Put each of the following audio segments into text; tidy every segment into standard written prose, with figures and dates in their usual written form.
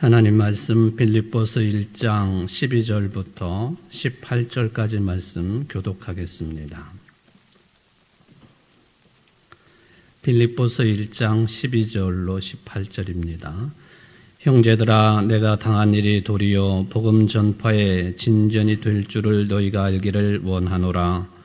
하나님 말씀 빌립보서 1장 12절부터 18절까지 말씀 교독하겠습니다. 빌립보서 1장 12절로 18절입니다. 형제들아, 내가 당한 일이 도리어 복음 전파의 진전이 될 줄을 너희가 알기를 원하노라.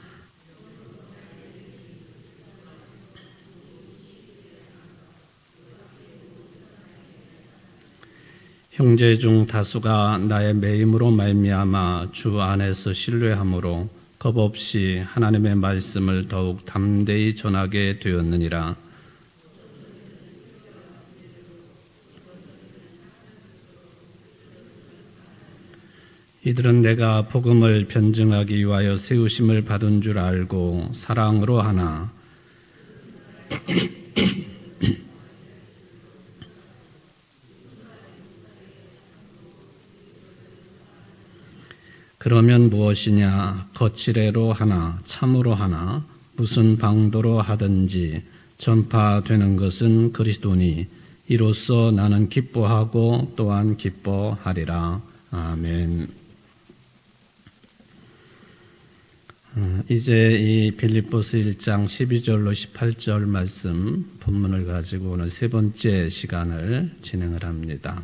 형제 중 다수가 나의 매임으로 말미암아 주 안에서 신뢰함으로 겁없이 하나님의 말씀을 더욱 담대히 전하게 되었느니라. 이들은 내가 복음을 변증하기 위하여 세우심을 받은 줄 알고 사랑으로 하나 그러면 무엇이냐? 거칠애로 하나, 참으로 하나, 무슨 방도로 하든지 전파되는 것은 그리스도니 이로써 나는 기뻐하고 또한 기뻐하리라. 아멘. 이제 이 빌립보서 1장 12절로 18절 말씀 본문을 가지고 오늘 세 번째 시간을 진행을 합니다.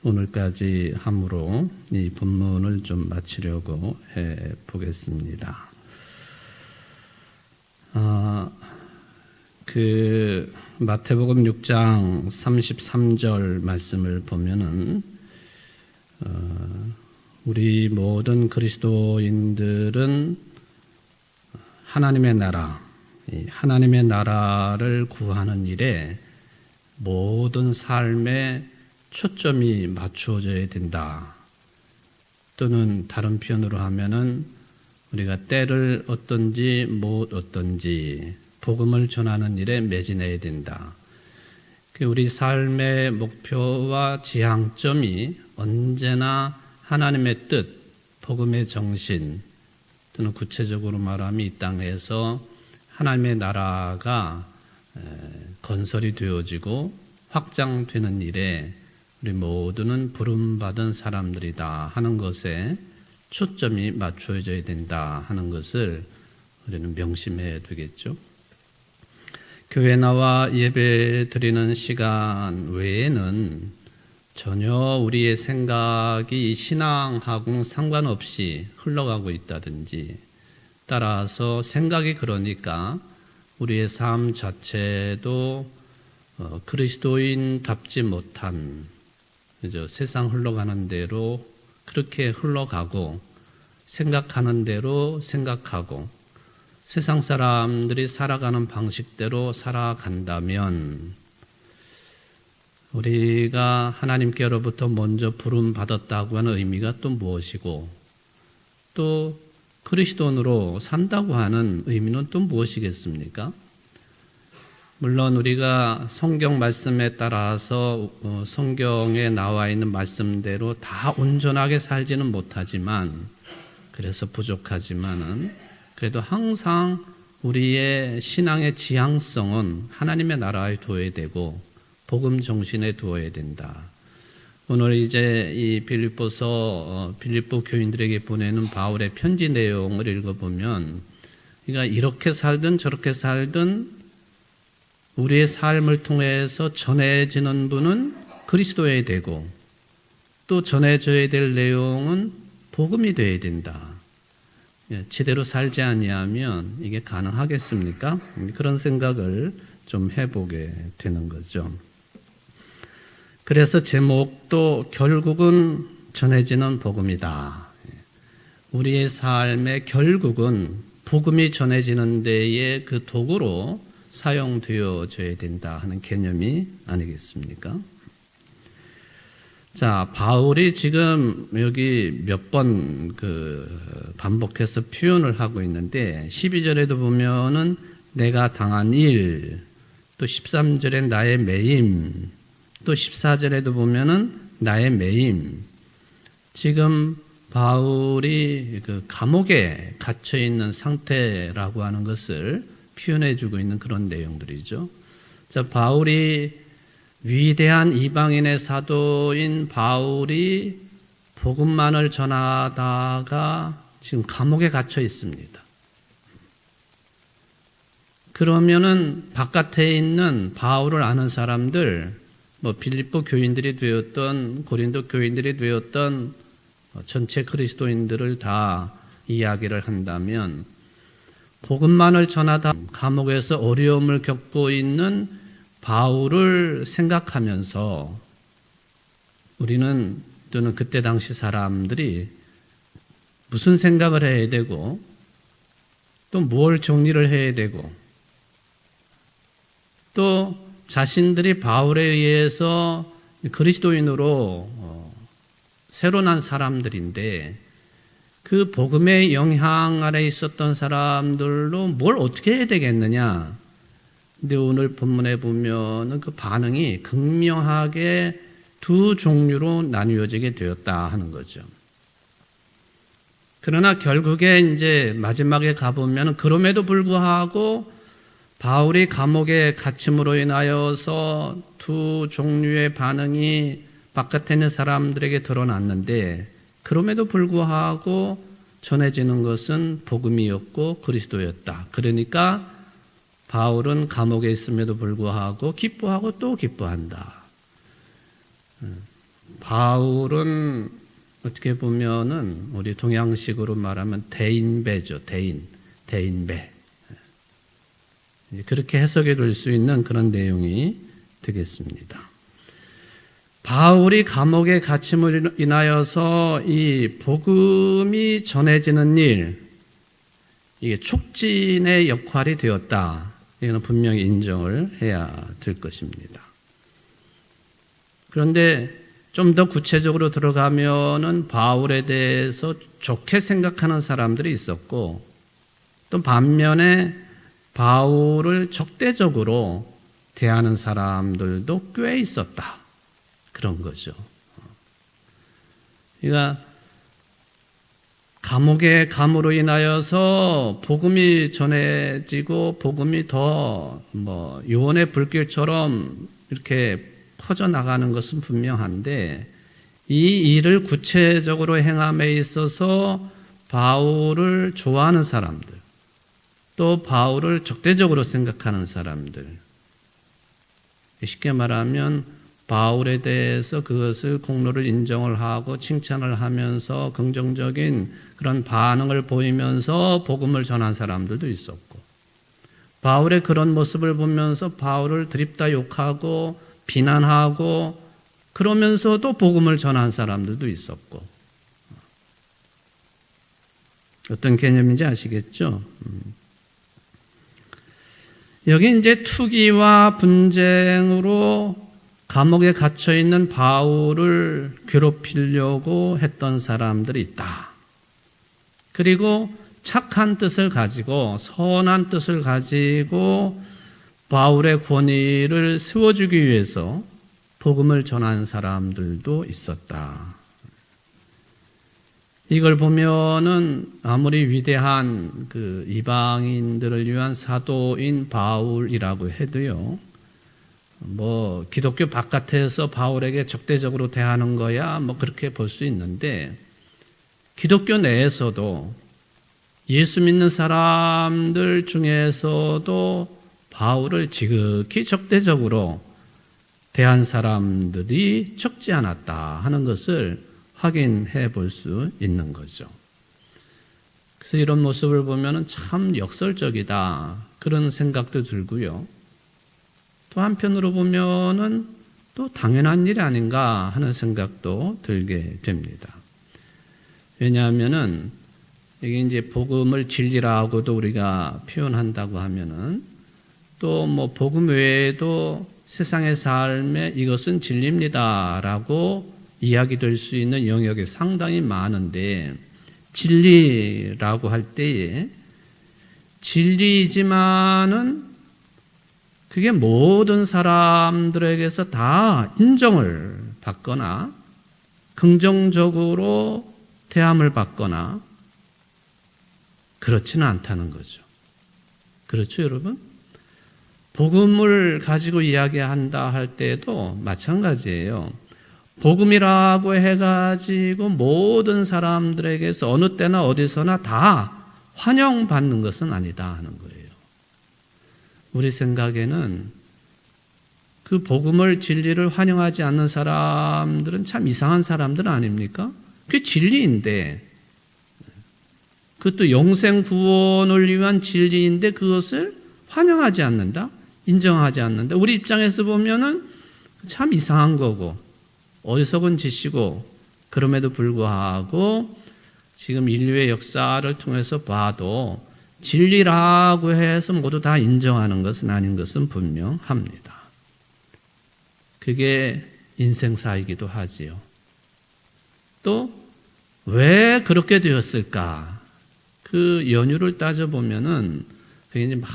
오늘까지 함으로 이 본문을 좀 마치려고 해 보겠습니다. 마태복음 6장 33절 말씀을 보면은 우리 모든 그리스도인들은 하나님의 나라, 하나님의 나라를 구하는 일에 모든 삶에 초점이 맞추어져야 된다. 또는 다른 표현으로 하면은 우리가 때를 얻든지 못 얻든지 복음을 전하는 일에 매진해야 된다. 우리 삶의 목표와 지향점이 언제나 하나님의 뜻, 복음의 정신, 또는 구체적으로 말하면 이 땅에서 하나님의 나라가 건설이 되어지고 확장되는 일에 우리 모두는 부름받은 사람들이다 하는 것에 초점이 맞춰져야 된다 하는 것을 우리는 명심해야 되겠죠. 교회 나와 예배 드리는 시간 외에는 전혀 우리의 생각이 신앙하고는 상관없이 흘러가고 있다든지, 따라서 생각이 그러니까 우리의 삶 자체도 그리스도인답지 못한, 그죠? 세상 흘러가는 대로 그렇게 흘러가고 생각하는 대로 생각하고 세상 사람들이 살아가는 방식대로 살아간다면 우리가 하나님께로부터 먼저 부름받았다고 하는 의미가 또 무엇이고 또 그리스도인으로 산다고 하는 의미는 또 무엇이겠습니까? 물론 우리가 성경 말씀에 따라서 성경에 나와 있는 말씀대로 다 온전하게 살지는 못하지만, 그래서 부족하지만은 그래도 항상 우리의 신앙의 지향성은 하나님의 나라에 두어야 되고 복음 정신에 두어야 된다. 오늘 이제 이 빌립보 교인들에게 보내는 바울의 편지 내용을 읽어보면, 그러니까 이렇게 살든 저렇게 살든 우리의 삶을 통해서 전해지는 분은 그리스도여야 되고 또 전해져야 될 내용은 복음이 되어야 된다. 제대로 살지 아니하면 이게 가능하겠습니까? 그런 생각을 좀 해보게 되는 거죠. 그래서 제목도 결국은 전해지는 복음이다. 우리의 삶의 결국은 복음이 전해지는 데에 그 도구로 사용되어져야 된다 하는 개념이 아니겠습니까? 자, 바울이 지금 여기 몇 번 반복해서 표현을 하고 있는데 12절에도 보면은 내가 당한 일, 또 13절에 나의 매임, 또 14절에도 보면은 나의 매임. 지금 바울이 감옥에 갇혀 있는 상태라고 하는 것을 표현해주고 있는 그런 내용들이죠. 자, 바울이 위대한 이방인의 사도인 바울이 복음만을 전하다가 지금 감옥에 갇혀 있습니다. 그러면은 바깥에 있는 바울을 아는 사람들, 빌립보 교인들이 되었던 고린도 교인들이 되었던 전체 그리스도인들을 다 이야기를 한다면 복음만을 전하다 감옥에서 어려움을 겪고 있는 바울을 생각하면서 우리는 또는 그때 당시 사람들이 무슨 생각을 해야 되고 또 뭘 정리를 해야 되고 또 자신들이 바울에 의해서 그리스도인으로 새로 난 사람들인데 그 복음의 영향 아래 있었던 사람들로 뭘 어떻게 해야 되겠느냐. 근데 오늘 본문에 보면 그 반응이 극명하게 두 종류로 나뉘어지게 되었다 하는 거죠. 그러나 결국에 이제 마지막에 가보면 그럼에도 불구하고 바울이 감옥에 갇힘으로 인하여서 두 종류의 반응이 바깥에 있는 사람들에게 드러났는데 그럼에도 불구하고 전해지는 것은 복음이었고 그리스도였다. 그러니까 바울은 감옥에 있음에도 불구하고 기뻐하고 또 기뻐한다. 바울은 어떻게 보면은 우리 동양식으로 말하면 대인배죠. 대인배. 그렇게 해석이 될 수 있는 그런 내용이 되겠습니다. 바울이 감옥에 갇힘으로 인하여서 이 복음이 전해지는 일, 이게 촉진의 역할이 되었다. 이거는 분명히 인정을 해야 될 것입니다. 그런데 좀 더 구체적으로 들어가면은 바울에 대해서 좋게 생각하는 사람들이 있었고 또 반면에 바울을 적대적으로 대하는 사람들도 꽤 있었다. 그런 거죠. 그러니까 감으로 인하여서 복음이 전해지고 복음이 더 요원의 불길처럼 이렇게 퍼져나가는 것은 분명한데 이 일을 구체적으로 행함에 있어서 바울을 좋아하는 사람들 또 바울을 적대적으로 생각하는 사람들 쉽게 말하면 바울에 대해서 그것을 공로를 인정을 하고 칭찬을 하면서 긍정적인 그런 반응을 보이면서 복음을 전한 사람들도 있었고 바울의 그런 모습을 보면서 바울을 드립다 욕하고 비난하고 그러면서도 복음을 전한 사람들도 있었고 어떤 개념인지 아시겠죠? 여기 이제 투기와 분쟁으로 감옥에 갇혀 있는 바울을 괴롭히려고 했던 사람들이 있다. 그리고 착한 뜻을 가지고 선한 뜻을 가지고 바울의 권위를 세워주기 위해서 복음을 전한 사람들도 있었다. 이걸 보면은 아무리 위대한 그 이방인들을 위한 사도인 바울이라고 해도요, 기독교 바깥에서 바울에게 적대적으로 대하는 거야, 그렇게 볼 수 있는데, 기독교 내에서도 예수 믿는 사람들 중에서도 바울을 지극히 적대적으로 대한 사람들이 적지 않았다 하는 것을 확인해 볼 수 있는 거죠. 그래서 이런 모습을 보면 참 역설적이다 그런 생각도 들고요. 또 한편으로 보면은 또 당연한 일이 아닌가 하는 생각도 들게 됩니다. 왜냐하면은 이게 이제 복음을 진리라고도 우리가 표현한다고 하면은 또 복음 외에도 세상의 삶에 이것은 진리입니다라고 이야기될 수 있는 영역이 상당히 많은데 진리라고 할 때에 진리이지만은 그게 모든 사람들에게서 다 인정을 받거나 긍정적으로 대함을 받거나 그렇지는 않다는 거죠. 그렇죠, 여러분? 복음을 가지고 이야기한다 할 때에도 마찬가지예요. 복음이라고 해가지고 모든 사람들에게서 어느 때나 어디서나 다 환영받는 것은 아니다 하는 거예요. 우리 생각에는 그 복음을, 진리를 환영하지 않는 사람들은 참 이상한 사람들 아닙니까? 그게 진리인데, 그것도 영생 구원을 위한 진리인데 그것을 환영하지 않는다? 인정하지 않는다? 우리 입장에서 보면은 참 이상한 거고 어리석은 짓이고, 그럼에도 불구하고 지금 인류의 역사를 통해서 봐도 진리라고 해서 모두 다 인정하는 것은 아닌 것은 분명합니다. 그게 인생사이기도 하지요. 또 왜 그렇게 되었을까? 그 연유를 따져보면은 이제 막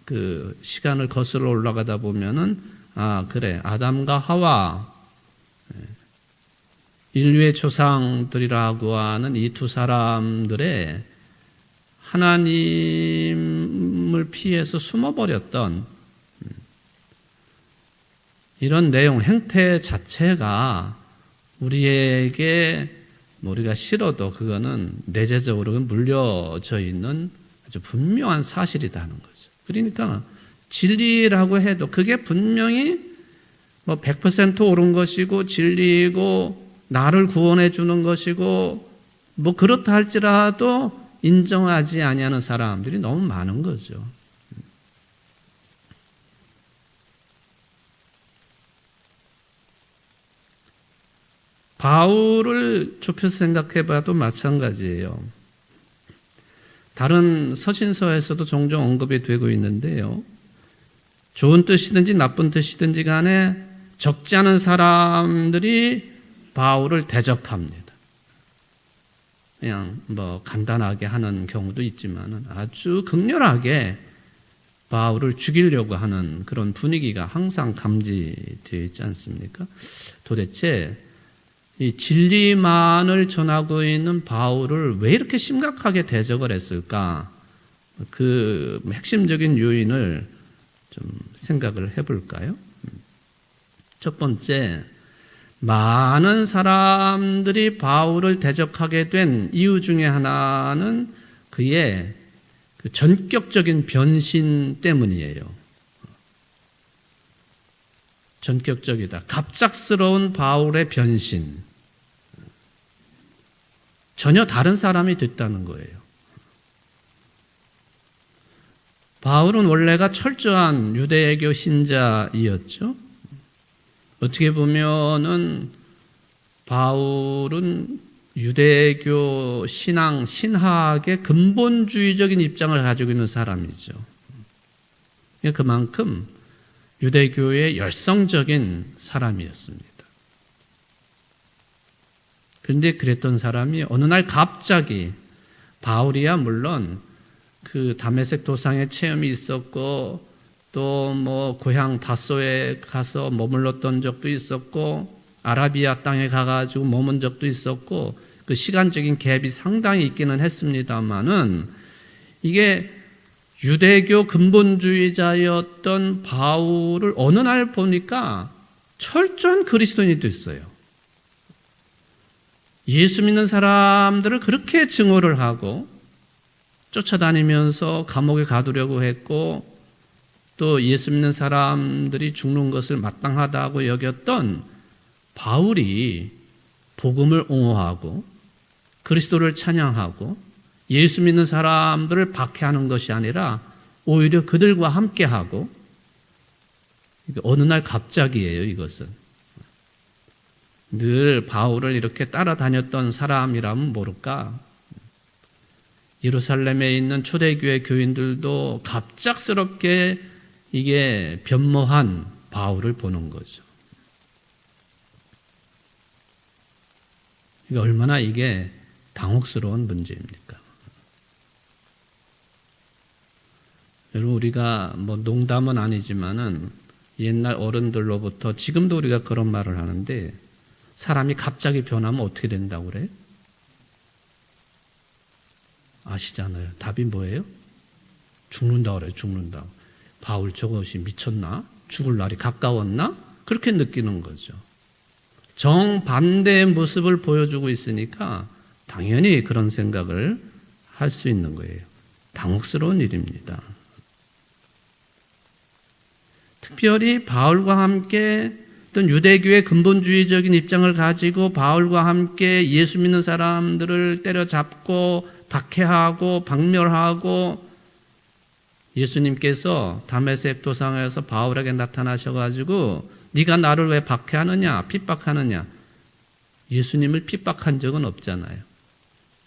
그 시간을 거슬러 올라가다 보면은 그래, 아담과 하와, 인류의 조상들이라고 하는 이 두 사람들의 하나님을 피해서 숨어버렸던 이런 내용, 행태 자체가 우리에게 우리가 싫어도 그거는 내재적으로 물려져 있는 아주 분명한 사실이라는 거죠. 그러니까 진리라고 해도 그게 분명히 100% 옳은 것이고 진리이고 나를 구원해 주는 것이고 그렇다 할지라도 인정하지 아니하는 사람들이 너무 많은 거죠. 바울을 좁혀서 생각해 봐도 마찬가지예요. 다른 서신서에서도 종종 언급이 되고 있는데요. 좋은 뜻이든지 나쁜 뜻이든지 간에 적지 않은 사람들이 바울을 대적합니다. 그냥 간단하게 하는 경우도 있지만 아주 극렬하게 바울을 죽이려고 하는 그런 분위기가 항상 감지되어 있지 않습니까? 도대체 이 진리만을 전하고 있는 바울을 왜 이렇게 심각하게 대적을 했을까? 그 핵심적인 요인을 좀 생각을 해볼까요? 첫 번째, 많은 사람들이 바울을 대적하게 된 이유 중에 하나는 그의 그 전격적인 변신 때문이에요. 전격적이다. 갑작스러운 바울의 변신. 전혀 다른 사람이 됐다는 거예요. 바울은 원래가 철저한 유대교 신자이었죠. 어떻게 보면은 바울은 유대교 신앙, 신학의 근본주의적인 입장을 가지고 있는 사람이죠. 그만큼 유대교의 열성적인 사람이었습니다. 그런데 그랬던 사람이 어느 날 갑자기, 바울이야 물론 그 다메섹 도상의 체험이 있었고 또 고향 다소에 가서 머물렀던 적도 있었고 아라비아 땅에 가가지고 머문 적도 있었고 그 시간적인 갭이 상당히 있기는 했습니다만은 이게 유대교 근본주의자였던 바울을 어느 날 보니까 철저한 그리스도인이 됐어요. 예수 믿는 사람들을 그렇게 증오를 하고 쫓아다니면서 감옥에 가두려고 했고 또 예수 믿는 사람들이 죽는 것을 마땅하다고 여겼던 바울이 복음을 옹호하고 그리스도를 찬양하고 예수 믿는 사람들을 박해하는 것이 아니라 오히려 그들과 함께하고, 어느 날 갑자기예요. 이것은 늘 바울을 이렇게 따라다녔던 사람이라면 모를까, 예루살렘에 있는 초대교회 교인들도 갑작스럽게 이게 변모한 바울을 보는 거죠. 얼마나 이게 당혹스러운 문제입니까? 여러분, 우리가 농담은 아니지만은 옛날 어른들로부터 지금도 우리가 그런 말을 하는데, 사람이 갑자기 변하면 어떻게 된다고 그래? 아시잖아요. 답이 뭐예요? 죽는다 그래요. 죽는다. 바울 저것이 미쳤나? 죽을 날이 가까웠나? 그렇게 느끼는 거죠. 정반대의 모습을 보여주고 있으니까 당연히 그런 생각을 할 수 있는 거예요. 당혹스러운 일입니다. 특별히 바울과 함께 어떤 유대교의 근본주의적인 입장을 가지고 바울과 함께 예수 믿는 사람들을 때려잡고 박해하고 박멸하고, 예수님께서 다메섹 도상에서 바울에게 나타나셔가지고 네가 나를 왜 박해하느냐, 핍박하느냐. 예수님을 핍박한 적은 없잖아요.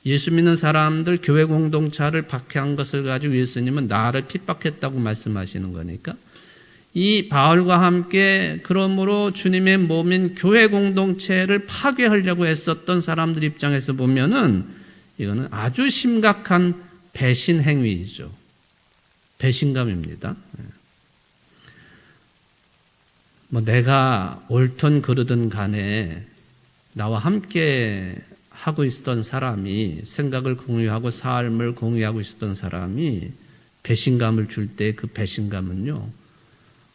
예수 믿는 사람들, 교회 공동체를 박해한 것을 가지고 예수님은 나를 핍박했다고 말씀하시는 거니까, 이 바울과 함께 그러므로 주님의 몸인 교회 공동체를 파괴하려고 했었던 사람들 입장에서 보면은 이거는 아주 심각한 배신 행위이죠. 배신감입니다. 내가 옳든 그르든 간에 나와 함께 하고 있었던 사람이, 생각을 공유하고 삶을 공유하고 있었던 사람이 배신감을 줄 때 그 배신감은요,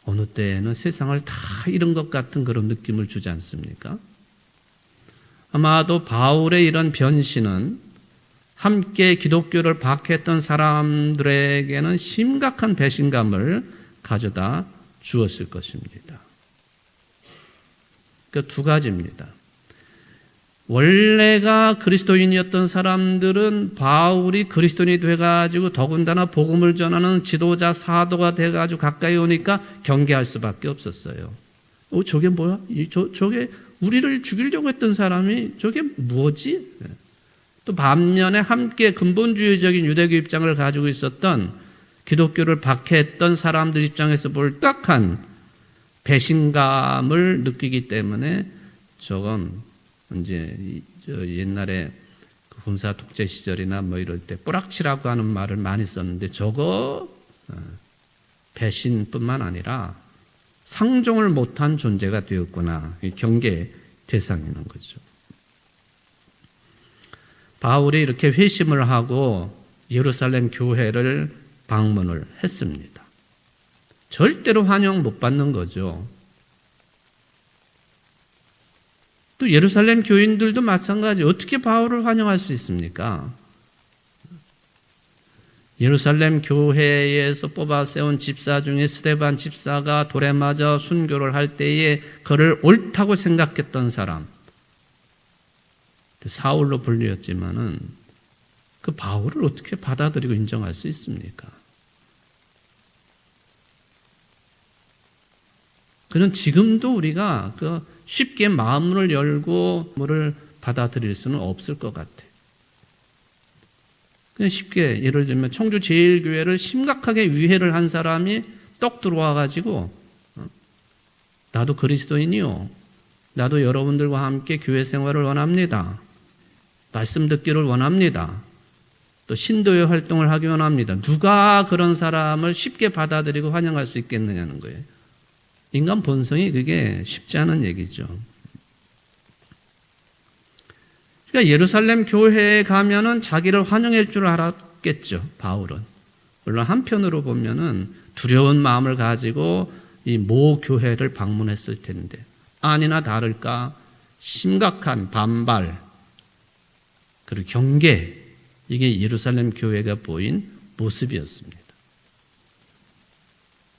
어느 때에는 세상을 다 잃은 것 같은 그런 느낌을 주지 않습니까? 아마도 바울의 이런 변신은 함께 기독교를 박해했던 사람들에게는 심각한 배신감을 가져다 주었을 것입니다. 그 두 가지입니다. 원래가 그리스도인이었던 사람들은 바울이 그리스도인이 돼가지고 더군다나 복음을 전하는 지도자, 사도가 돼가지고 가까이 오니까 경계할 수밖에 없었어요. 저게 뭐야? 저게 우리를 죽이려고 했던 사람이 저게 뭐지? 또 반면에 함께 근본주의적인 유대교 입장을 가지고 있었던, 기독교를 박해했던 사람들 입장에서 볼 딱한 배신감을 느끼기 때문에 저건 이제 옛날에 군사 독재 시절이나 이럴 때 뿌락치라고 하는 말을 많이 썼는데, 저거 배신뿐만 아니라 상종을 못한 존재가 되었구나. 경계 대상이는 거죠. 바울이 이렇게 회심을 하고 예루살렘 교회를 방문을 했습니다. 절대로 환영 못 받는 거죠. 또 예루살렘 교인들도 마찬가지. 어떻게 바울을 환영할 수 있습니까? 예루살렘 교회에서 뽑아 세운 집사 중에 스데반 집사가 돌에 맞아 순교를 할 때에 그를 옳다고 생각했던 사람, 사울로 불리었지만은 그 바울을 어떻게 받아들이고 인정할 수 있습니까? 그는 지금도 우리가 쉽게 마음을 열고 뭐를 받아들일 수는 없을 것 같아요. 그냥 쉽게, 예를 들면 청주 제일교회를 심각하게 위해를 한 사람이 떡 들어와가지고 나도 그리스도인이요, 나도 여러분들과 함께 교회 생활을 원합니다, 말씀 듣기를 원합니다, 또 신도의 활동을 하기 원합니다. 누가 그런 사람을 쉽게 받아들이고 환영할 수 있겠느냐는 거예요. 인간 본성이 그게 쉽지 않은 얘기죠. 그러니까 예루살렘 교회에 가면은 자기를 환영할 줄 알았겠죠, 바울은. 물론 한편으로 보면은 두려운 마음을 가지고 이 모 교회를 방문했을 텐데, 아니나 다를까 심각한 반발 그리고 경계, 이게 예루살렘 교회가 보인 모습이었습니다.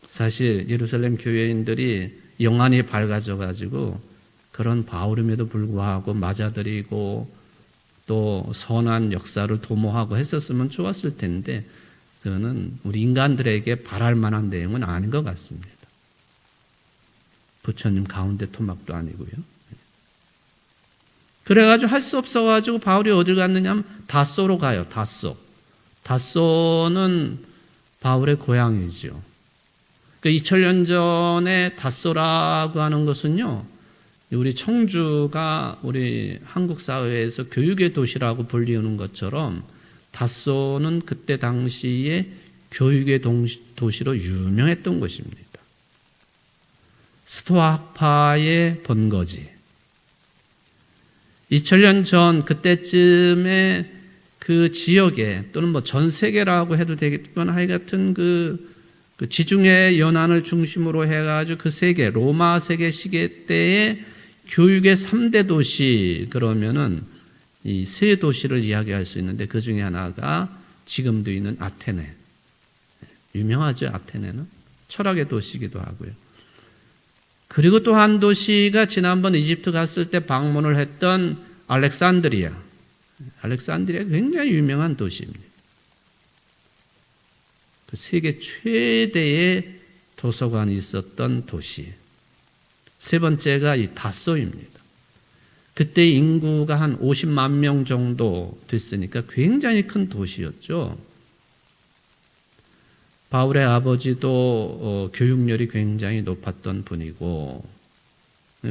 사실 예루살렘 교회인들이 영안이 밝아져가지고 그런 바울임에도 불구하고 맞아들이고 또 선한 역사를 도모하고 했었으면 좋았을 텐데, 그거는 우리 인간들에게 바랄 만한 내용은 아닌 것 같습니다. 부처님 가운데 토막도 아니고요. 그래가지고 할 수 없어가지고 바울이 어딜 갔느냐 하면 다소로 가요. 다소는 바울의 고향이죠. 2000년 전에 다소라고 하는 것은요, 우리 청주가 우리 한국 사회에서 교육의 도시라고 불리우는 것처럼 다소는 그때 당시에 교육의 도시로 유명했던 곳입니다. 스토아 학파의 본거지. 2000년 전 그때쯤에 그 지역에, 또는 전 세계라고 해도 되겠지만 하여튼 그 지중해 연안을 중심으로 해가지고 그 세계, 로마 세계 시대 때의 교육의 3대 도시, 그러면은 이 세 도시를 이야기할 수 있는데 그 중에 하나가 지금도 있는 아테네. 유명하죠, 아테네는. 철학의 도시이기도 하고요. 그리고 또 한 도시가 지난번 이집트 갔을 때 방문을 했던 알렉산드리아. 알렉산드리아 굉장히 유명한 도시입니다. 그 세계 최대의 도서관이 있었던 도시. 세 번째가 이 다소입니다. 그때 인구가 한 50만 명 정도 됐으니까 굉장히 큰 도시였죠. 바울의 아버지도 교육열이 굉장히 높았던 분이고,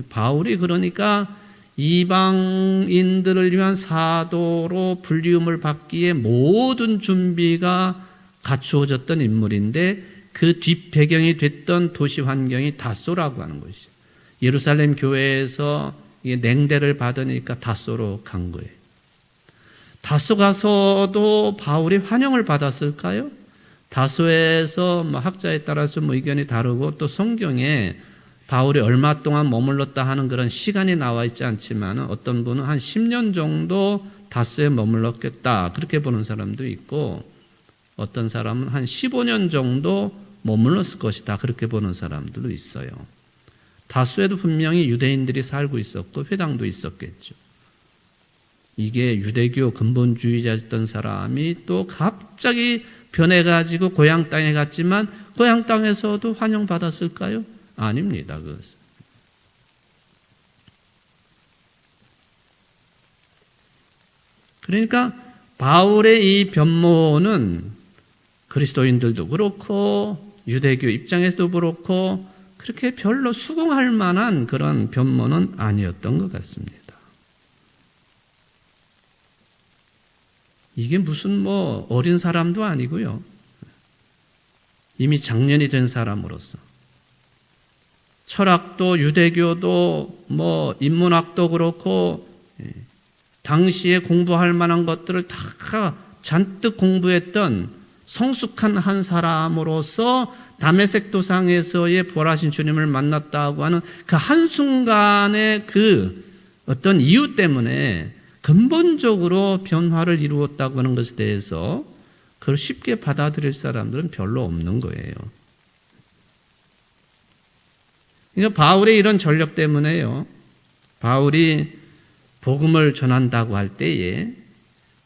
바울이 그러니까 이방인들을 위한 사도로 불리움을 받기에 모든 준비가 갖추어졌던 인물인데 그 뒷배경이 됐던 도시 환경이 다소라고 하는 것이죠. 예루살렘 교회에서 냉대를 받으니까 다소로 간 거예요. 다소 가서도 바울이 환영을 받았을까요? 다소에서 학자에 따라서 의견이 다르고 또 성경에 바울이 얼마 동안 머물렀다 하는 그런 시간이 나와 있지 않지만 어떤 분은 한 10년 정도 다소에 머물렀겠다 그렇게 보는 사람도 있고 어떤 사람은 한 15년 정도 머물렀을 것이다 그렇게 보는 사람들도 있어요. 다소에도 분명히 유대인들이 살고 있었고 회당도 있었겠죠. 이게 유대교 근본주의자였던 사람이 또 갑자기 변해가지고 고향 땅에 갔지만 고향 땅에서도 환영받았을까요? 아닙니다. 그것은. 그러니까 바울의 이 변모는 그리스도인들도 그렇고 유대교 입장에서도 그렇고 그렇게 별로 수긍할 만한 그런 변모는 아니었던 것 같습니다. 이게 무슨 어린 사람도 아니고요. 이미 장년이 된 사람으로서 철학도 유대교도 인문학도 그렇고 당시에 공부할 만한 것들을 다 잔뜩 공부했던 성숙한 한 사람으로서 다메섹 도상에서의 부활하신 주님을 만났다고 하는 그 한순간의 그 어떤 이유 때문에 근본적으로 변화를 이루었다고 하는 것에 대해서 그걸 쉽게 받아들일 사람들은 별로 없는 거예요. 그러니까 바울의 이런 전력 때문에요. 바울이 복음을 전한다고 할 때에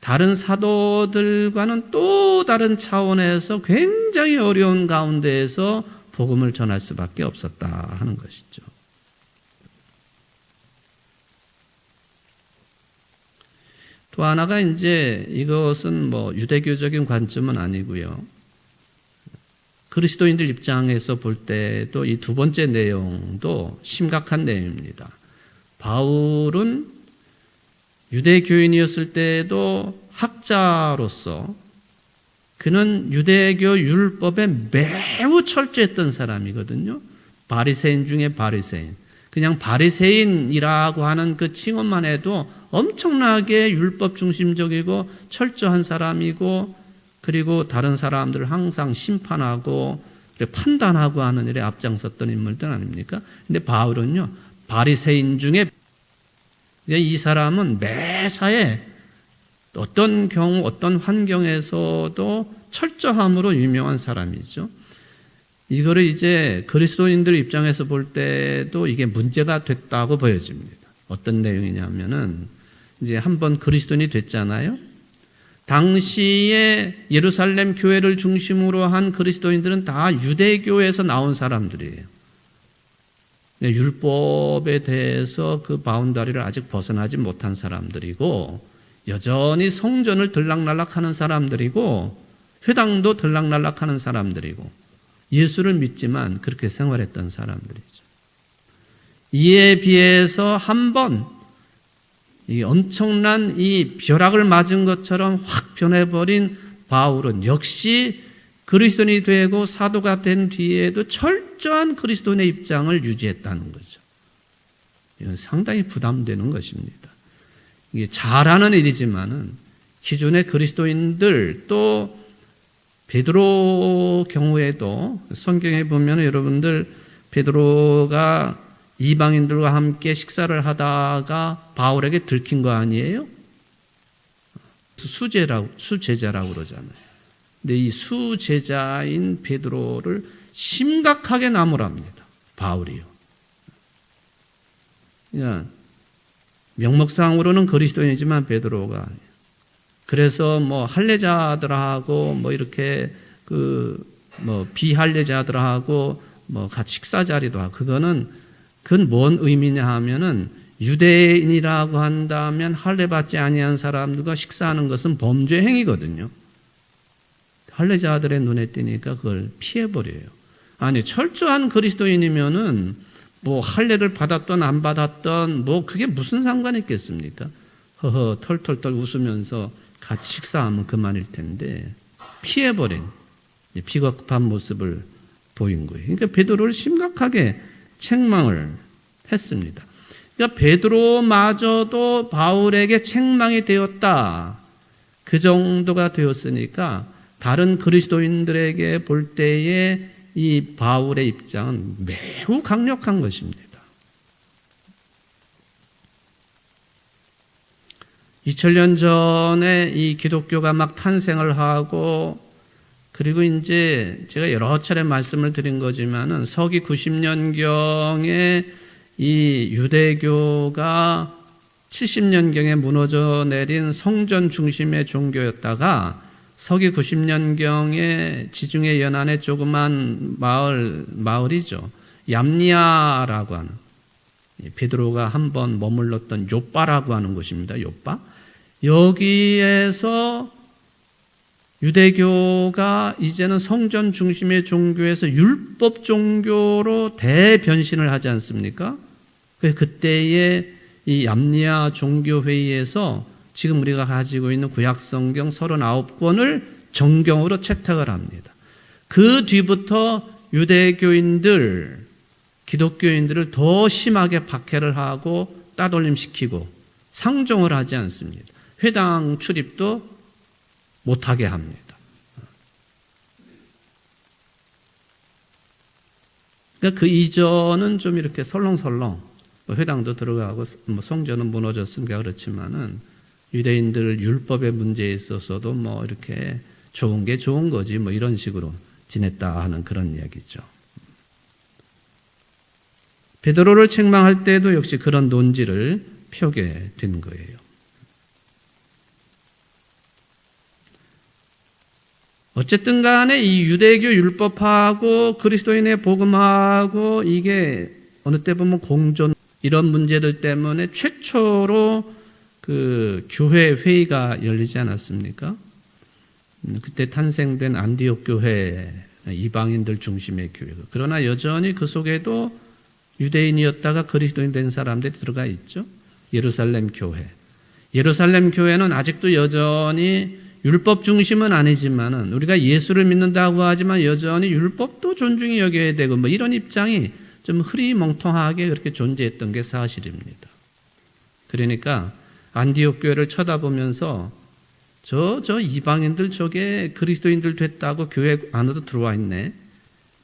다른 사도들과는 또 다른 차원에서 굉장히 어려운 가운데에서 복음을 전할 수밖에 없었다 하는 것이죠. 또 하나가 이제 이것은 유대교적인 관점은 아니고요. 그리스도인들 입장에서 볼 때도 이 두 번째 내용도 심각한 내용입니다. 바울은 유대교인이었을 때에도 학자로서 그는 유대교 율법에 매우 철저했던 사람이거든요. 바리새인 중에 바리새인. 그냥 바리새인이라고 하는 그 칭호만 해도 엄청나게 율법 중심적이고 철저한 사람이고 그리고 다른 사람들을 항상 심판하고 판단하고 하는 일에 앞장섰던 인물들 아닙니까? 근데 바울은요, 바리새인 중에 이 사람은 매사에 어떤 경우, 어떤 환경에서도 철저함으로 유명한 사람이죠. 이거를 이제 그리스도인들 입장에서 볼 때도 이게 문제가 됐다고 보여집니다. 어떤 내용이냐면은 이제 한번 그리스도인이 됐잖아요. 당시에 예루살렘 교회를 중심으로 한 그리스도인들은 다 유대교에서 나온 사람들이에요. 율법에 대해서 그 바운다리를 아직 벗어나지 못한 사람들이고 여전히 성전을 들락날락하는 사람들이고 회당도 들락날락하는 사람들이고 예수를 믿지만 그렇게 생활했던 사람들이죠. 이에 비해서 한번 이 엄청난 이 벼락을 맞은 것처럼 확 변해버린 바울은 역시 그리스도인이 되고 사도가 된 뒤에도 철저한 그리스도인의 입장을 유지했다는 거죠. 이건 상당히 부담되는 것입니다. 이게 잘하는 일이지만은 기존의 그리스도인들 또 베드로 경우에도 성경에 보면 여러분들 베드로가 이방인들과 함께 식사를 하다가 바울에게 들킨 거 아니에요? 수제자라고 그러잖아요. 근데 이 수제자인 베드로를 심각하게 나무랍니다. 바울이요. 그냥 명목상으로는 그리스도인이지만 베드로가 그래서 뭐 할례자들하고 뭐 이렇게 비할례자들하고 뭐 같이 식사 자리도 하고 그건 뭔 의미냐 하면은 유대인이라고 한다면 할례받지 아니한 사람들과 식사하는 것은 범죄 행위거든요. 할례자들의 눈에 띄니까 그걸 피해버려요. 아니 철저한 그리스도인이면은 뭐 할례를 받았던 안 받았던 뭐 그게 무슨 상관이 있겠습니까? 허허 털털털 웃으면서 같이 식사하면 그만일 텐데 피해버린 비겁한 모습을 보인 거예요. 그러니까 베드로를 심각하게 책망을 했습니다. 그러니까 베드로마저도 바울에게 책망이 되었다. 그 정도가 되었으니까 다른 그리스도인들에게 볼 때에 이 바울의 입장은 매우 강력한 것입니다. 2000년 전에 이 기독교가 막 탄생을 하고 그리고 이제 제가 여러 차례 말씀을 드린 거지만은 서기 90년경에 이 유대교가 70년경에 무너져 내린 성전 중심의 종교였다가 서기 90년경에 지중해 연안의 조그만 마을이죠. 얌니아라고 하는 베드로가 한번 머물렀던 요빠라고 하는 곳입니다. 요빠. 여기에서 유대교가 이제는 성전 중심의 종교에서 율법 종교로 대변신을 하지 않습니까? 그때에 이 얌니아 종교회의에서 지금 우리가 가지고 있는 구약성경 39권을 정경으로 채택을 합니다. 그 뒤부터 유대교인들, 기독교인들을 더 심하게 박해를 하고 따돌림시키고 상종을 하지 않습니다. 회당 출입도 못하게 합니다. 그러니까 그 이전은 좀 이렇게 설렁설렁 회당도 들어가고 뭐 성전은 무너졌으니까 그렇지만은 유대인들 율법의 문제에 있어서도 뭐 이렇게 좋은 게 좋은 거지 뭐 이런 식으로 지냈다 하는 그런 이야기죠. 베드로를 책망할 때도 역시 그런 논지를 펴게 된 거예요. 어쨌든 간에 이 유대교 율법하고 그리스도인의 복음하고 이게 어느 때 보면 공존 이런 문제들 때문에 최초로 그 교회 회의가 열리지 않았습니까? 그때 탄생된 안디옥 교회, 이방인들 중심의 교회. 그러나 여전히 그 속에도 유대인이었다가 그리스도인 된 사람들이 들어가 있죠. 예루살렘 교회. 예루살렘 교회는 아직도 여전히 율법 중심은 아니지만은 우리가 예수를 믿는다고 하지만 여전히 율법도 존중이 여겨야 되고 뭐 이런 입장이 좀 흐리멍텅하게 그렇게 존재했던 게 사실입니다. 그러니까 안디옥 교회를 쳐다보면서 저 이방인들 저게 그리스도인들 됐다고 교회 안으로 들어와 있네.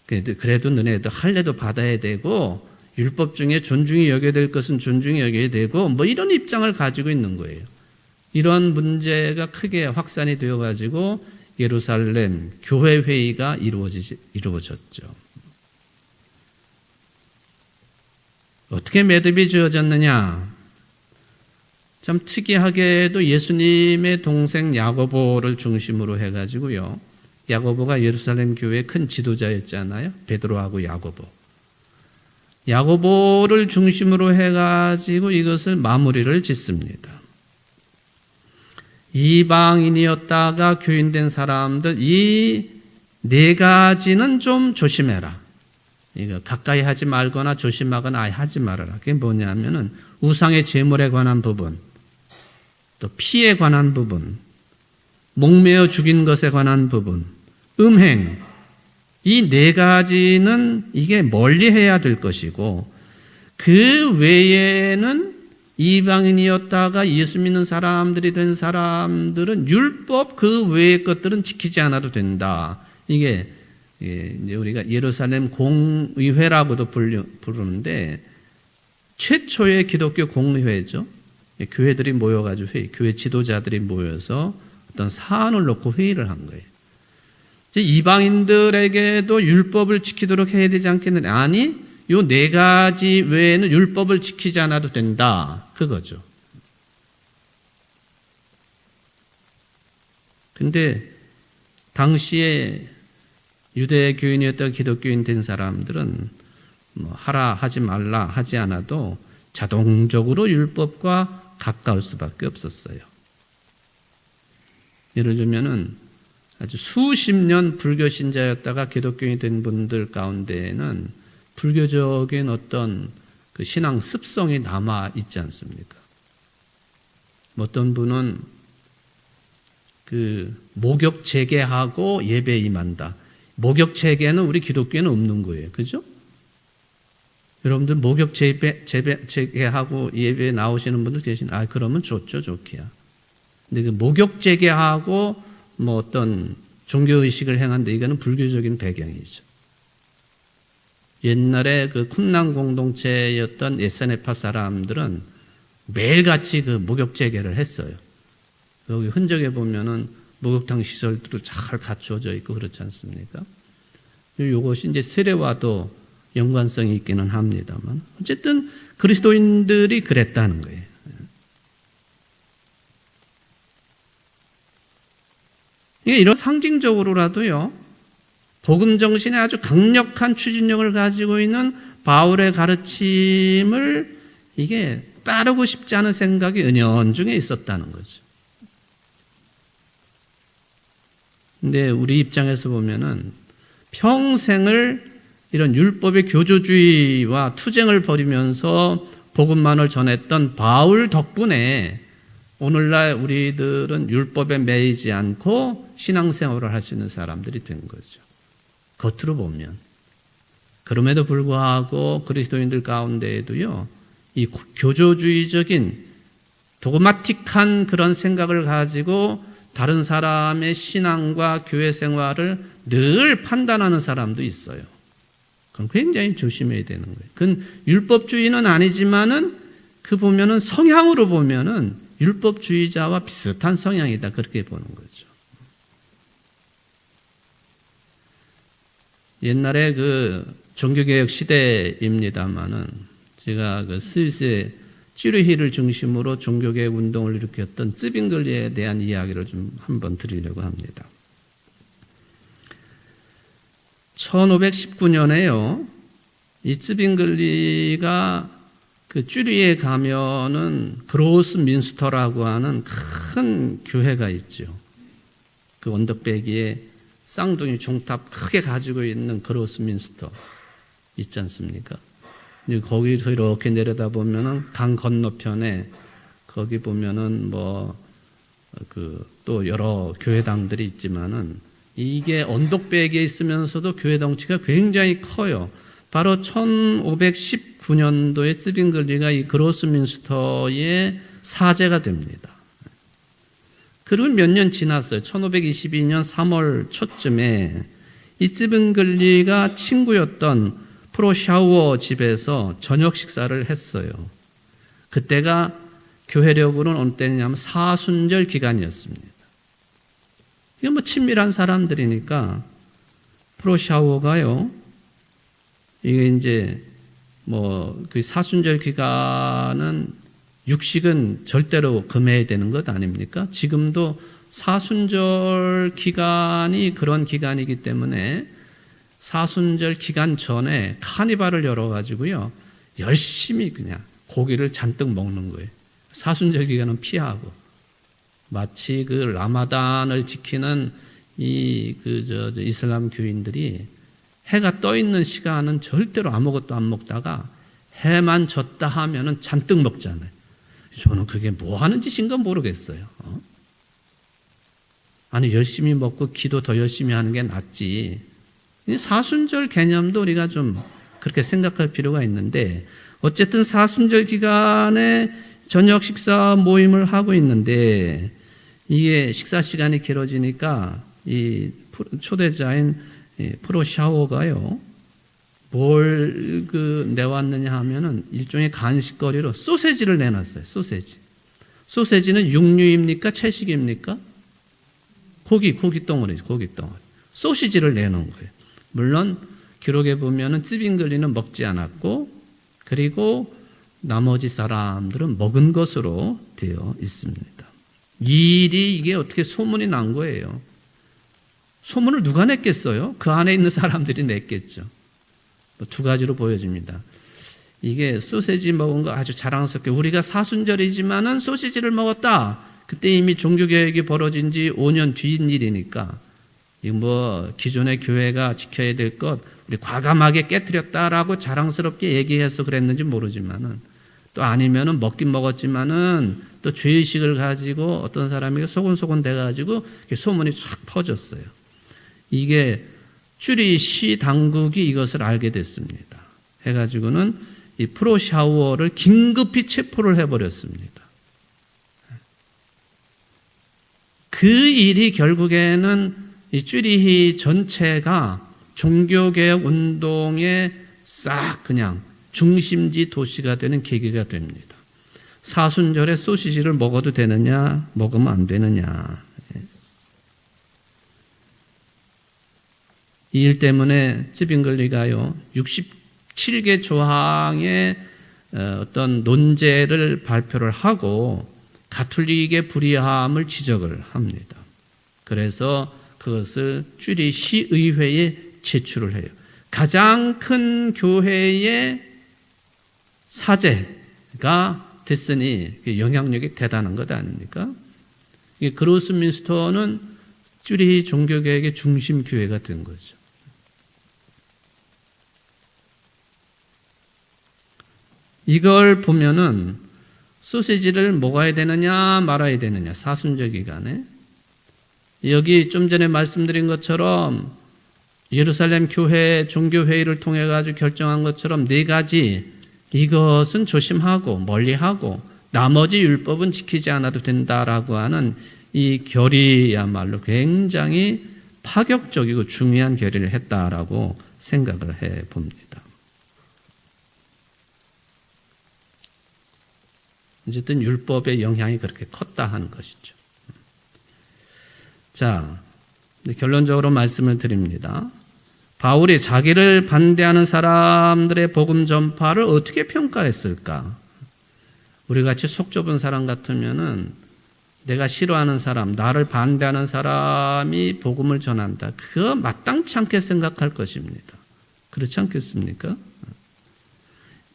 그래도 너네들 할례도 받아야 되고 율법 중에 존중이 여겨야 될 것은 존중이 여겨야 되고 뭐 이런 입장을 가지고 있는 거예요. 이런 문제가 크게 확산이 되어가지고 예루살렘 교회 회의가 이루어졌죠. 어떻게 매듭이 지어졌느냐? 참 특이하게도 예수님의 동생 야고보를 중심으로 해가지고요. 야고보가 예루살렘 교회의 큰 지도자였잖아요. 베드로하고 야고보. 야고보를 중심으로 해가지고 이것을 마무리를 짓습니다. 이방인이었다가 교인된 사람들 이 네 가지는 좀 조심해라. 이거 가까이 하지 말거나 조심하거나 아예 하지 말아라. 그게 뭐냐면은 우상의 제물에 관한 부분, 또 피에 관한 부분, 목매어 죽인 것에 관한 부분, 음행, 이 네 가지는 이게 멀리 해야 될 것이고 그 외에는 이방인이었다가 예수 믿는 사람들이 된 사람들은 율법 그 외의 것들은 지키지 않아도 된다. 이게 이제 우리가 예루살렘 공의회라고도 부르는데 최초의 기독교 공의회죠. 교회들이 모여가지고 교회 지도자들이 모여서 어떤 사안을 놓고 회의를 한 거예요. 이방인들에게도 율법을 지키도록 해야 되지 않겠느냐? 아니, 요 4가지 외에는 율법을 지키지 않아도 된다. 그거죠. 근데 당시에 유대교인이었던 기독교인 된 사람들은 뭐 하라 하지 말라 하지 않아도 자동적으로 율법과 가까울 수밖에 없었어요. 예를 들면은 아주 수십 년 불교 신자였다가 기독교인이 된 분들 가운데에는 불교적인 어떤 그 신앙 습성이 남아 있지 않습니까? 어떤 분은 그 목욕 재개하고 예배에 임한다. 목욕 재개는 우리 기독교에는 없는 거예요. 그죠? 여러분들 목욕 재개하고 예배에 나오시는 분들 계시나요? 그러면 좋죠, 좋기야. 근데 그 목욕 재개하고 뭐 어떤 종교의식을 행한데 이거는 불교적인 배경이죠. 옛날에 그 쿰랑 공동체였던 에세네파 사람들은 매일같이 그 목욕 재개를 했어요. 여기 흔적에 보면은 목욕탕 시설들도 잘 갖추어져 있고 그렇지 않습니까? 이것이 이제 세례와도 연관성이 있기는 합니다만 어쨌든 그리스도인들이 그랬다는 거예요. 이런 상징적으로라도요, 복음 정신에 아주 강력한 추진력을 가지고 있는 바울의 가르침을 이게 따르고 싶지 않은 생각이 은연중에 있었다는 거죠. 근데 우리 입장에서 보면은 평생을 이런 율법의 교조주의와 투쟁을 벌이면서 복음만을 전했던 바울 덕분에 오늘날 우리들은 율법에 매이지 않고 신앙생활을 할 수 있는 사람들이 된 거죠. 겉으로 보면. 그럼에도 불구하고 그리스도인들 가운데에도요, 이 교조주의적인 도그마틱한 그런 생각을 가지고 다른 사람의 신앙과 교회 생활을 늘 판단하는 사람도 있어요. 그럼 굉장히 조심해야 되는 거예요. 그건 율법주의는 아니지만은 그 보면은 성향으로 보면은 율법주의자와 비슷한 성향이다. 그렇게 보는 거죠. 옛날에 그 종교개혁 시대입니다만은 제가 그 스위스의 찌르히를 중심으로 종교개혁 운동을 일으켰던 쯔빙글리에 대한 이야기를 좀 한번 드리려고 합니다. 1519년에요. 이 쯔빙글리가 그 쭈리에 가면은 그로스 민스터라고 하는 큰 교회가 있죠. 그 언덕배기에 쌍둥이 종탑 크게 가지고 있는 그로스 민스터 있지 않습니까? 거기서 이렇게 내려다 보면은 강 건너편에 거기 보면은 뭐 그 또 여러 교회당들이 있지만은 이게 언덕배기에 있으면서도 교회 덩치가 굉장히 커요. 바로 1519년도에 쯔빙글리가 이 그로스민스터의 사제가 됩니다. 그리고 몇 년 지났어요. 1522년 3월 초쯤에 이 쯔빙글리가 친구였던 프로샤우어 집에서 저녁 식사를 했어요. 그때가 교회력으로는 어느 때냐면 사순절 기간이었습니다. 이게 뭐 친밀한 사람들이니까 프로샤우어가요, 이게 이제 뭐 그 사순절 기간은 육식은 절대로 금해야 되는 것 아닙니까? 지금도 사순절 기간이 그런 기간이기 때문에 사순절 기간 전에 카니발을 열어가지고요, 열심히 그냥 고기를 잔뜩 먹는 거예요. 사순절 기간은 피하고. 마치 그 라마단을 지키는 이슬람 교인들이 해가 떠 있는 시간은 절대로 아무것도 안 먹다가 해만 졌다 하면은 잔뜩 먹잖아요. 저는 그게 뭐 하는 짓인가 모르겠어요. 아니, 열심히 먹고 기도 더 열심히 하는 게 낫지. 사순절 개념도 우리가 좀 그렇게 생각할 필요가 있는데, 어쨌든 사순절 기간에 저녁 식사 모임을 하고 있는데 이게 식사 시간이 길어지니까 이 초대자인 프로 샤워가요, 뭘 내왔느냐 하면은 일종의 간식거리로 소세지를 내놨어요. 소세지는 육류입니까? 채식입니까? 고기 덩어리죠. 고기 덩어리. 소시지를 내놓은 거예요. 물론 기록에 보면은 찌빙글리는 먹지 않았고, 그리고 나머지 사람들은 먹은 것으로 되어 있습니다. 이 일이 이게 어떻게 소문이 난 거예요. 소문을 누가 냈겠어요? 그 안에 있는 사람들이 냈겠죠. 두 가지로 보여집니다. 이게 소시지 먹은 거 아주 자랑스럽게, 우리가 사순절이지만은 소시지를 먹었다. 그때 이미 종교개혁이 벌어진 지 5년 뒤인 일이니까, 이거 기존의 교회가 지켜야 될 것 우리 과감하게 깨뜨렸다라고 자랑스럽게 얘기해서 그랬는지 모르지만은, 또 아니면은 먹긴 먹었지만은 또 죄의식을 가지고 어떤 사람이 소곤소곤 돼가지고 소문이 쫙 퍼졌어요. 이게 쭈리시 당국이 이것을 알게 됐습니다. 해가지고는 이 프로 샤워를 긴급히 체포를 해버렸습니다. 그 일이 결국에는 이 쭈리히 전체가 종교개혁 운동의 싹 그냥 중심지 도시가 되는 계기가 됩니다. 사순절에 소시지를 먹어도 되느냐, 먹으면 안 되느냐. 이 일 때문에 찌빙글리가요, 67개 조항의 어떤 논제를 발표를 하고 가톨릭의 불의함을 지적을 합니다. 그래서 그것을 쭈리 시의회에 제출을 해요. 가장 큰 교회의 사제가 됐으니 영향력이 대단한 것 아닙니까? 그로스민스터는 쭈리히 종교개혁의 중심 교회가 된 거죠. 이걸 보면은 소시지를 먹어야 되느냐 말아야 되느냐, 사순절 기간에 여기 좀 전에 말씀드린 것처럼 예루살렘 교회 종교회의를 통해 가지고 결정한 것처럼 네 가지, 이것은 조심하고 멀리하고 나머지 율법은 지키지 않아도 된다라고 하는 이 결의야말로 굉장히 파격적이고 중요한 결의를 했다라고 생각을 해봅니다. 어쨌든 율법의 영향이 그렇게 컸다 하는 것이죠. 자, 결론적으로 말씀을 드립니다. 바울이 자기를 반대하는 사람들의 복음 전파를 어떻게 평가했을까? 우리같이 속 좁은 사람 같으면은 내가 싫어하는 사람, 나를 반대하는 사람이 복음을 전한다, 그거 마땅치 않게 생각할 것입니다. 그렇지 않겠습니까?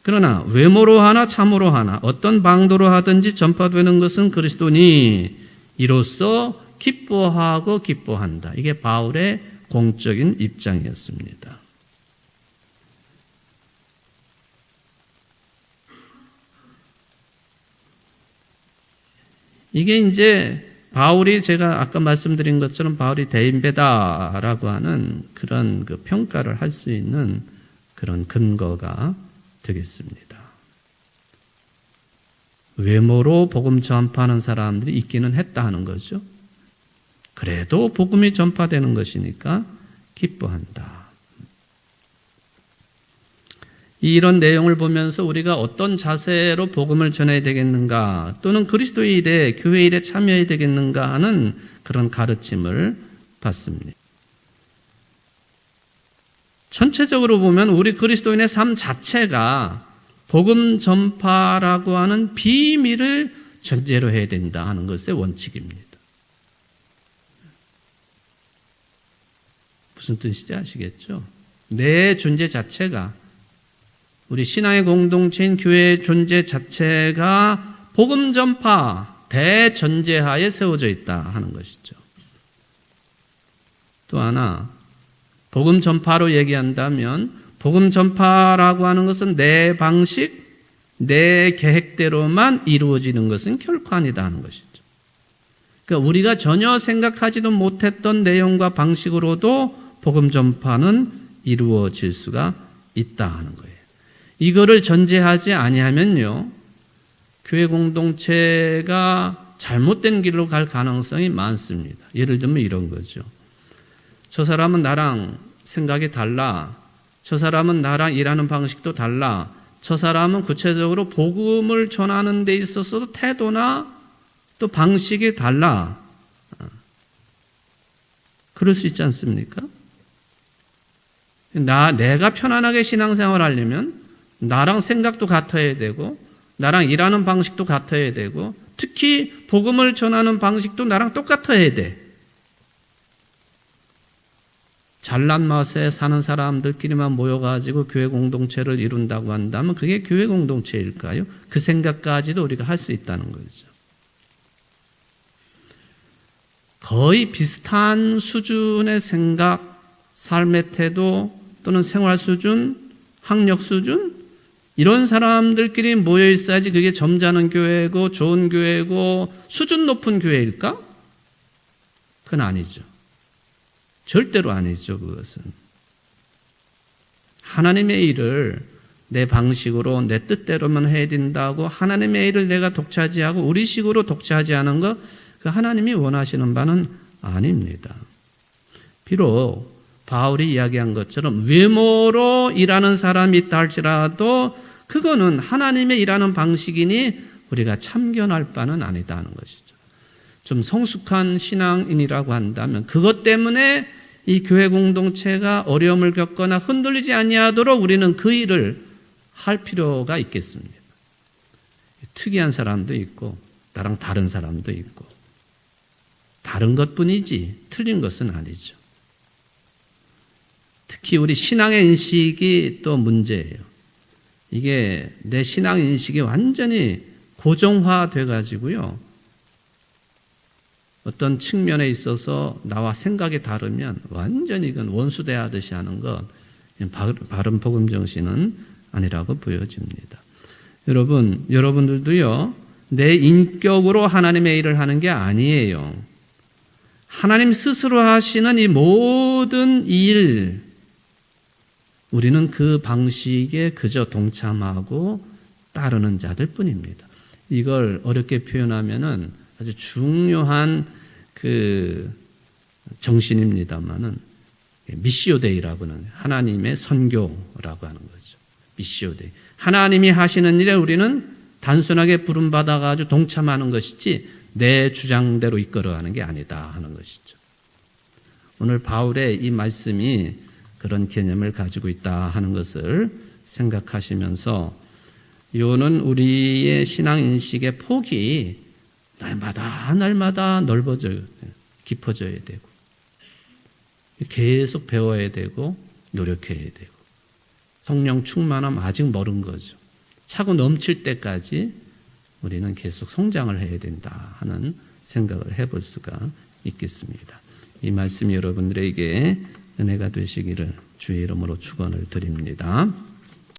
그러나 외모로 하나 참으로 하나 어떤 방도로 하든지 전파되는 것은 그리스도니 이로써 기뻐하고 기뻐한다. 이게 바울의 공적인 입장이었습니다. 이게 이제 바울이, 제가 아까 말씀드린 것처럼 바울이 대인배다라고 하는 그런 평가를 할 수 있는 그런 근거가 되겠습니다. 외모로 복음 전파하는 사람들이 있기는 했다 하는 거죠. 그래도 복음이 전파되는 것이니까 기뻐한다. 이런 내용을 보면서 우리가 어떤 자세로 복음을 전해야 되겠는가, 또는 그리스도의 일에, 교회 일에 참여해야 되겠는가 하는 그런 가르침을 받습니다. 전체적으로 보면 우리 그리스도인의 삶 자체가 복음 전파라고 하는 비밀을 전제로 해야 된다 하는 것의 원칙입니다. 무슨 뜻인지 아시겠죠? 내 존재 자체가, 우리 신앙의 공동체인 교회의 존재 자체가 복음 전파 대전제하에 세워져 있다 하는 것이죠. 또 하나, 복음 전파로 얘기한다면 복음 전파라고 하는 것은 내 방식, 내 계획대로만 이루어지는 것은 결코 아니다 하는 것이죠. 그러니까 우리가 전혀 생각하지도 못했던 내용과 방식으로도 복음 전파는 이루어질 수가 있다 하는 거예요. 이거를 전제하지 아니하면요, 교회 공동체가 잘못된 길로 갈 가능성이 많습니다. 예를 들면 이런 거죠. 저 사람은 나랑 생각이 달라. 저 사람은 나랑 일하는 방식도 달라. 저 사람은 구체적으로 복음을 전하는 데 있어서도 태도나 또 방식이 달라. 그럴 수 있지 않습니까? 내가 편안하게 신앙생활 하려면 나랑 생각도 같아야 되고 나랑 일하는 방식도 같아야 되고 특히 복음을 전하는 방식도 나랑 똑같아야 돼. 잘난 맛에 사는 사람들끼리만 모여가지고 교회 공동체를 이룬다고 한다면 그게 교회 공동체일까요? 그 생각까지도 우리가 할 수 있다는 거죠. 거의 비슷한 수준의 생각, 삶의 태도 또는 생활 수준, 학력 수준 이런 사람들끼리 모여 있어야지 그게 점잖은 교회고 좋은 교회고 수준 높은 교회일까? 그건 아니죠. 절대로 아니죠. 그것은 하나님의 일을 내 방식으로 내 뜻대로만 해야 된다고 하나님의 일을 내가 독차지하고 우리 식으로 독차지하는 거 그 하나님이 원하시는 바는 아닙니다. 비록 바울이 이야기한 것처럼 외모로 일하는 사람이 있다 할지라도 그거는 하나님의 일하는 방식이니 우리가 참견할 바는 아니다는 것이죠. 좀 성숙한 신앙인이라고 한다면 그것 때문에 이 교회 공동체가 어려움을 겪거나 흔들리지 아니하도록 우리는 그 일을 할 필요가 있겠습니다. 특이한 사람도 있고 나랑 다른 사람도 있고 다른 것뿐이지 틀린 것은 아니죠. 특히 우리 신앙의 인식이 또 문제예요. 이게 내 신앙 인식이 완전히 고정화돼 가지고요. 어떤 측면에 있어서 나와 생각이 다르면 완전히 이건 원수대하듯이 하는 것 바른 복음 정신은 아니라고 보여집니다. 여러분들도요. 내 인격으로 하나님의 일을 하는 게 아니에요. 하나님 스스로 하시는 이 모든 일 우리는 그 방식에 그저 동참하고 따르는 자들 뿐입니다. 이걸 어렵게 표현하면은 아주 중요한 그 정신입니다만은 미시오데이라고 하는 하나님의 선교라고 하는 거죠. 미시오데이. 하나님이 하시는 일에 우리는 단순하게 부름받아가지고 동참하는 것이지 내 주장대로 이끌어가는 게 아니다 하는 것이죠. 오늘 바울의 이 말씀이 그런 개념을 가지고 있다 하는 것을 생각하시면서 이거는 우리의 신앙인식의 폭이 날마다 넓어져야 깊어져야 되고 계속 배워야 되고 노력해야 되고 성령 충만함 아직 멀은 거죠. 차고 넘칠 때까지 우리는 계속 성장을 해야 된다 하는 생각을 해볼 수가 있겠습니다. 이 말씀이 여러분들에게 은혜가 되시기를 주의 이름으로 축원을 드립니다.